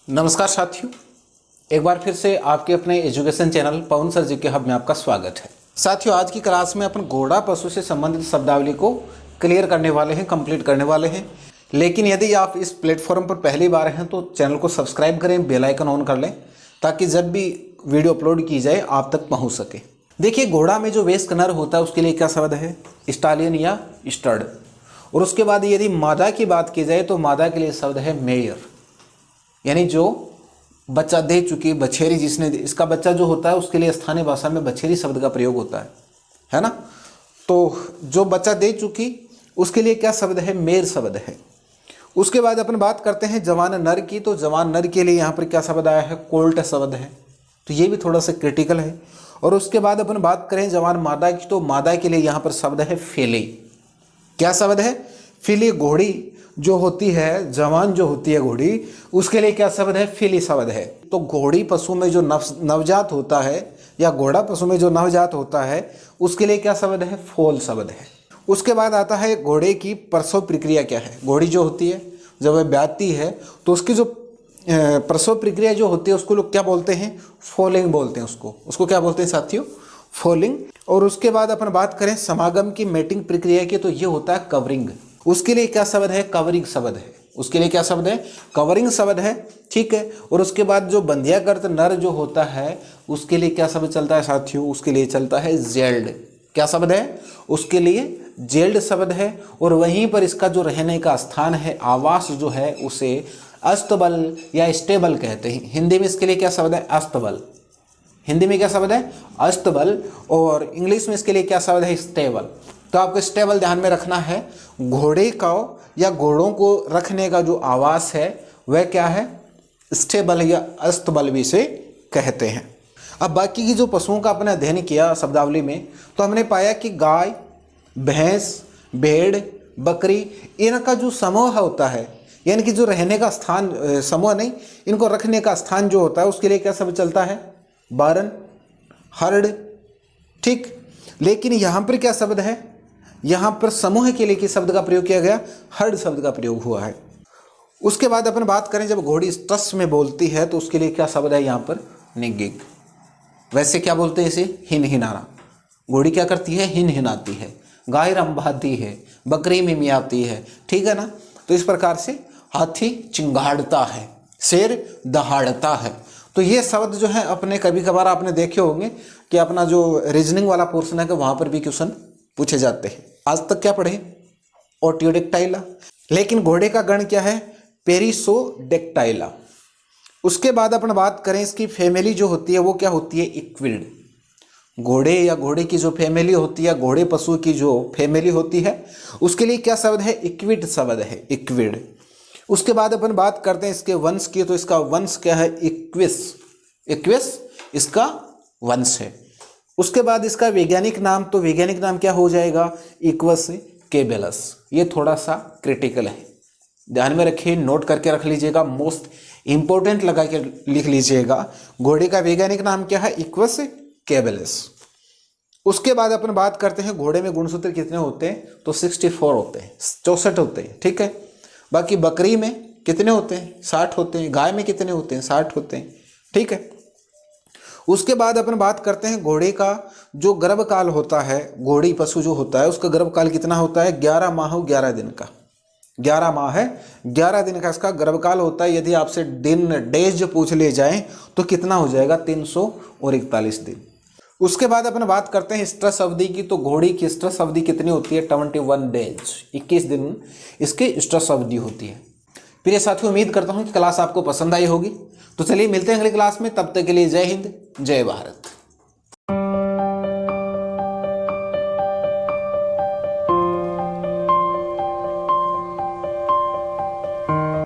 नमस्कार साथियों, एक बार फिर से आपके अपने एजुकेशन चैनल पवन सर जी के हब में आपका स्वागत है। साथियों, आज की क्लास में अपन घोड़ा पशु से संबंधित शब्दावली को क्लियर करने वाले हैं, कंप्लीट करने वाले हैं। लेकिन यदि आप इस प्लेटफॉर्म पर पहली बार हैं तो चैनल को सब्सक्राइब करें, बेल आइकन ऑन कर लें ताकि जब भी वीडियो अपलोड की जाए आप तक पहुँच सके। देखिए, घोड़ा में जो वयस्क नर होता है उसके लिए क्या शब्द है? स्टालियन या स्टड। और उसके बाद यदि मादा की बात की जाए तो मादा के लिए शब्द है मेयर, यानी जो बच्चा दे चुकी बछेरी, जिसने इसका बच्चा जो होता है उसके लिए स्थानीय भाषा में बछेरी शब्द का प्रयोग होता है ना। तो जो बच्चा दे चुकी उसके लिए क्या शब्द है? मेयर शब्द है। उसके बाद अपन बात करते हैं जवान नर की, तो जवान नर के लिए यहाँ पर क्या शब्द आया है? कोल्ट शब्द है, तो ये भी थोड़ा सा क्रिटिकल है। और उसके बाद अपन बात करें जवान मादा की, तो मादा के लिए यहाँ पर शब्द है फेली। क्या शब्द है? फेली। घोड़ी जो होती है, जवान जो होती है घोड़ी, उसके लिए क्या शब्द है? फेली शब्द है। तो घोड़ी पशु में जो नवजात होता है या घोड़ा पशु में जो नवजात होता है उसके लिए क्या शब्द है? फोल शब्द है। उसके बाद आता है घोड़े की प्रसव प्रक्रिया क्या है। घोड़ी जो होती है जब वह ब्याती है तो उसकी जो प्रसव प्रक्रिया जो होती है उसको लोग क्या बोलते हैं? फोलिंग बोलते हैं। उसको क्या बोलते हैं साथियों? फोलिंग। और उसके बाद अपन बात करें समागम की, मेटिंग प्रक्रिया की, तो ये होता है कवरिंग। उसके लिए क्या शब्द है? कवरिंग शब्द है। उसके लिए क्या शब्द है? कवरिंग शब्द है, ठीक है। और उसके बाद जो बंध्याकृत नर जो होता है उसके लिए क्या शब्द चलता है साथियों? उसके लिए चलता है जेल्ड। क्या शब्द है? उसके लिए जेल्ड शब्द है। और वहीं पर इसका जो रहने का स्थान है, आवास जो है, उसे अस्तबल या स्टेबल कहते हैं। हिंदी में इसके लिए क्या शब्द है? अस्तबल। हिंदी में क्या शब्द है? अस्तबल। और इंग्लिश में इसके लिए क्या शब्द है? स्टेबल। तो आपको स्टेबल ध्यान में रखना है। घोड़े का या घोड़ों को रखने का जो आवास है वह क्या है? स्टेबल या अस्तबल भी से कहते हैं। अब बाकी की जो पशुओं का अपने अध्ययन किया शब्दावली में, तो हमने पाया कि गाय, भैंस, भेड़, बकरी, इनका जो समूह होता है, यानी कि जो रहने का स्थान, समूह नहीं, इनको रखने का स्थान जो होता है उसके लिए क्या शब्द चलता है? बारन, हर्ड, ठीक। लेकिन यहाँ पर क्या शब्द है? यहाँ पर समूह के लिए किस शब्द का प्रयोग किया गया? हर्ड शब्द का प्रयोग हुआ है। उसके बाद अपन बात करें जब घोड़ी स्ट्रस में बोलती है तो उसके लिए क्या शब्द है? यहाँ पर निगिग। वैसे क्या बोलते हैं इसे? हिन हिनाना। घोड़ी क्या करती है? हिन हिनाती है। गाय रंभाती है, बकरी मिमियाती है, ठीक है ना। तो इस प्रकार से हाथी चिंगाड़ता है, शेर दहाड़ता है। तो ये शब्द जो है अपने कभी कभार आपने देखे होंगे कि अपना जो रीजनिंग वाला पोर्शन है कि वहाँ पर भी क्वेश्चन पूछे जाते हैं। आज तक क्या पढ़े? ओटियोडेक्टाइला। लेकिन घोड़े का गण क्या है? पेरिसोडेक्टाइला। उसके बाद अपन बात करें इसकी फैमिली जो होती है वो क्या होती है? इक्विड। घोड़े या घोड़े की जो फैमिली होती है, घोड़े पशु की जो फैमिली होती है उसके लिए क्या शब्द है? इक्विड शब्द है, इक्विड। उसके बाद अपन बात करते हैं इसके वंश की, तो इसका वंश क्या है? इक्विस। इक्विस इसका वंश है। उसके बाद इसका वैज्ञानिक नाम, तो वैज्ञानिक नाम क्या हो जाएगा? इक्वस केबेलस। ये थोड़ा सा क्रिटिकल है, ध्यान में रखिए, नोट करके रख लीजिएगा, मोस्ट इंपॉर्टेंट लगा के लिख लीजिएगा। घोड़े का वैज्ञानिक नाम क्या है? इक्वस केबेलस। उसके बाद अपन बात करते हैं घोड़े में गुणसूत्र कितने होते हैं? तो 64 होते हैं, 64 होते हैं, ठीक है। बाकी बकरी में कितने होते हैं? 60 होते हैं। गाय में कितने होते हैं? 60 होते हैं, ठीक है। उसके बाद अपन बात करते हैं घोड़े का जो गर्भकाल होता है, घोड़ी पशु जो होता है उसका गर्भकाल कितना होता है? 11 माह 11 दिन का। 11 माह है 11 दिन का इसका गर्भकाल होता है। यदि आपसे दिन डेज पूछ ले जाएं तो कितना हो जाएगा? 341 दिन। उसके बाद अपन बात करते हैं स्ट्रेस अवधि की, तो घोड़ी की स्ट्रेस अवधि कितनी होती है? 21 डेज, 21 दिन इसकी स्ट्रेस अवधि होती है। प्रिय साथियों, उम्मीद करता हूं कि क्लास आपको पसंद आई होगी। तो चलिए मिलते हैं अगली क्लास में, तब तक के लिए जय हिंद, जय भारत।